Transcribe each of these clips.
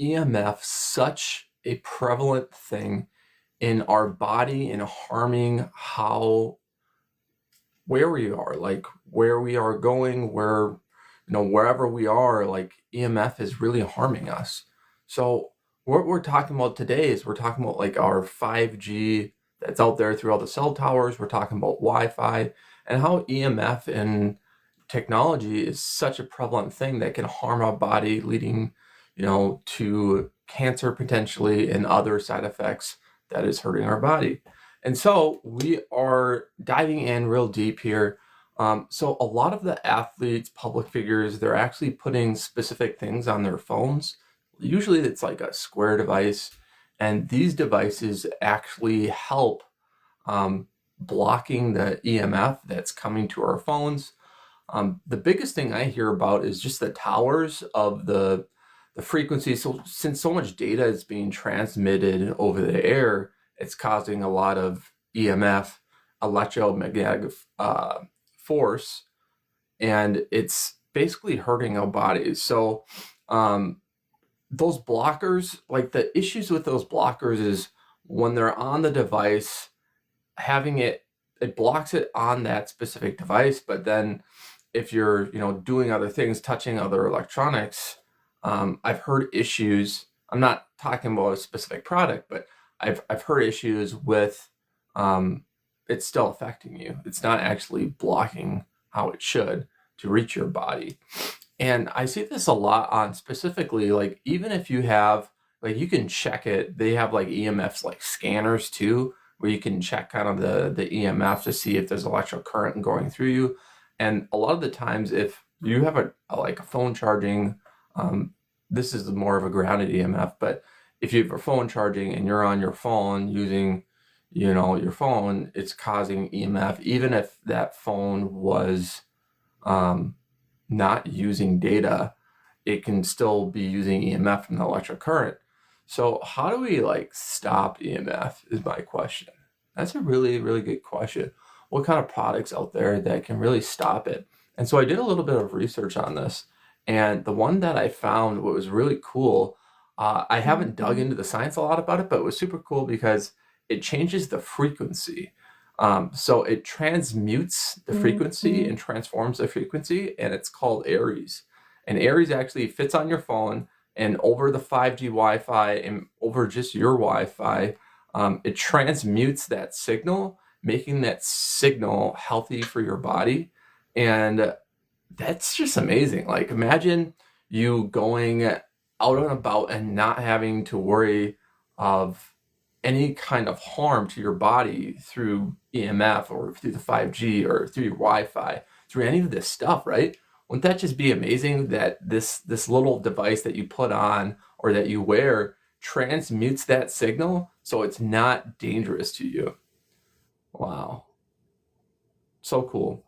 EMF such a prevalent thing in our body and harming where we are, like where we are going, wherever we are, like EMF is really harming us. So what we're talking about today is we're talking about like our 5G that's out there through all the cell towers. We're talking about Wi-Fi and how EMF and technology is such a prevalent thing that can harm our body, leading, to cancer potentially and other side effects that is hurting our body. And so we are diving in real deep here. So a lot of the athletes, public figures, they're actually putting specific things on their phones. Usually it's like a square device, and these devices actually help blocking the EMF that's coming to our phones. The biggest thing I hear about is just the towers of the frequency. So since so much data is being transmitted over the air, it's causing a lot of EMF, electromagnetic force, and it's basically hurting our bodies. So those blockers, like the issues with those blockers is when they're on the device, having it blocks it on that specific device. But then if you're, doing other things, touching other electronics, I've heard issues. I'm not talking about a specific product, but I've heard issues with it's still affecting you. It's not actually blocking how it should to reach your body. And I see this a lot on specifically, like, even if you have, like, you can check it. They have like EMFs, like scanners too, where you can check kind of the EMF to see if there's electrical current going through you. And a lot of the times, if you have a phone charging, this is more of a grounded EMF, but if you have a phone charging and you're on your phone using, your phone, it's causing EMF, even if that phone was not using data, it can still be using EMF from the electric current. So how do we stop EMF is my question. That's a really, really good question. What kind of products out there that can really stop it? And so I did a little bit of research on this, and the one that I found, what was really cool, I haven't dug into the science a lot about it, but it was super cool because it changes the frequency. So it transmutes the frequency and transforms the frequency, and it's called Aries. And Aries actually fits on your phone, and over the 5G Wi-Fi and over just your Wi-Fi, it transmutes that signal, making that signal healthy for your body. And that's just amazing. Like, imagine you going out and about and not having to worry of any kind of harm to your body through EMF or through the 5G or through your Wi-Fi, through any of this stuff, right? Wouldn't that just be amazing that this little device that you put on or that you wear transmutes that signal so it's not dangerous to you? Wow. So cool.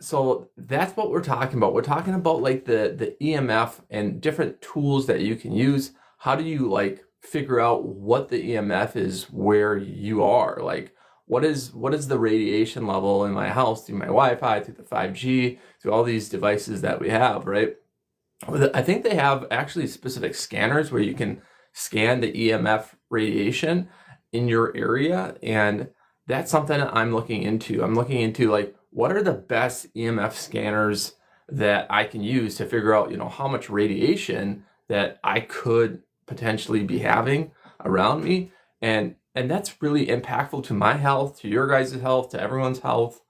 So that's what we're talking about. We're talking about like the EMF and different tools that you can use. How do you figure out what the EMF is where you are? Like, what is the radiation level in my house through my Wi-Fi, through the 5G, through all these devices that we have, right? I think they have actually specific scanners where you can scan the EMF radiation in your area, and that's something I'm looking into. I'm looking into what are the best EMF scanners that I can use to figure out, how much radiation that I could potentially be having around me. And that's really impactful to my health, to your guys' health, to everyone's health.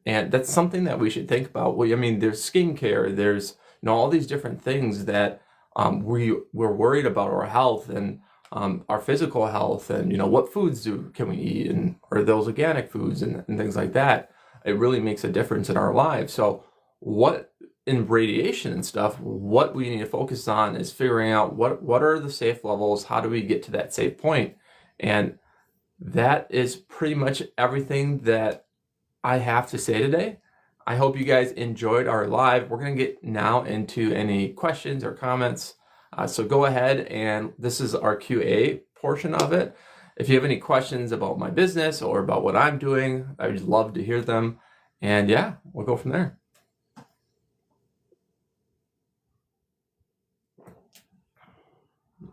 And that's something that we should think about. Well, I mean, there's skincare, there's, all these different things that we're worried about our health and our physical health, and, what foods can we eat, and are those organic foods and things like that. It really makes a difference in our lives. So what in radiation and stuff, what we need to focus on is figuring out what are the safe levels, how do we get to that safe point? And that is pretty much everything that I have to say today. I hope you guys enjoyed our live. We're going to get now into any questions or comments. So go ahead, and this is our QA portion of it. If you have any questions about my business or about what I'm doing, I would love to hear them. And yeah, we'll go from there.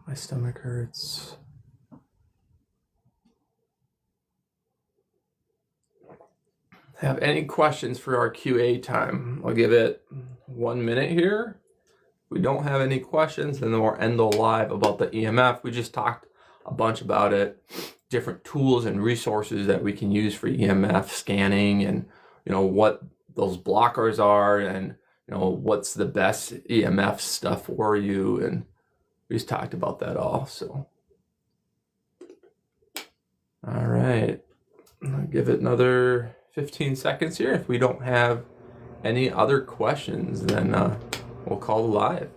My stomach hurts. Have any questions for our QA time? I'll give it 1 minute here. If we don't have any questions, then we'll end the live about the EMF. We just talked a bunch about it, different tools and resources that we can use for EMF scanning, and what those blockers are, and what's the best EMF stuff for you, and we just talked about that all. So all right, I'll give it another 15 seconds here. If we don't have any other questions, then we'll call live.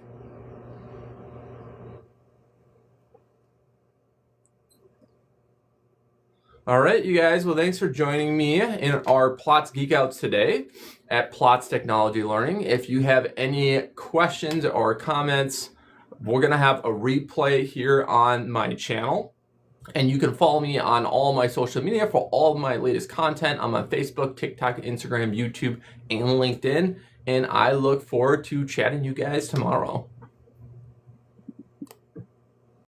All right, you guys. Well, thanks for joining me in our PLOTS Geek Outs today at PLOTS Technology Learning. If you have any questions or comments, we're going to have a replay here on my channel. And you can follow me on all my social media for all of my latest content. I'm on Facebook, TikTok, Instagram, YouTube, and LinkedIn. And I look forward to chatting you guys tomorrow.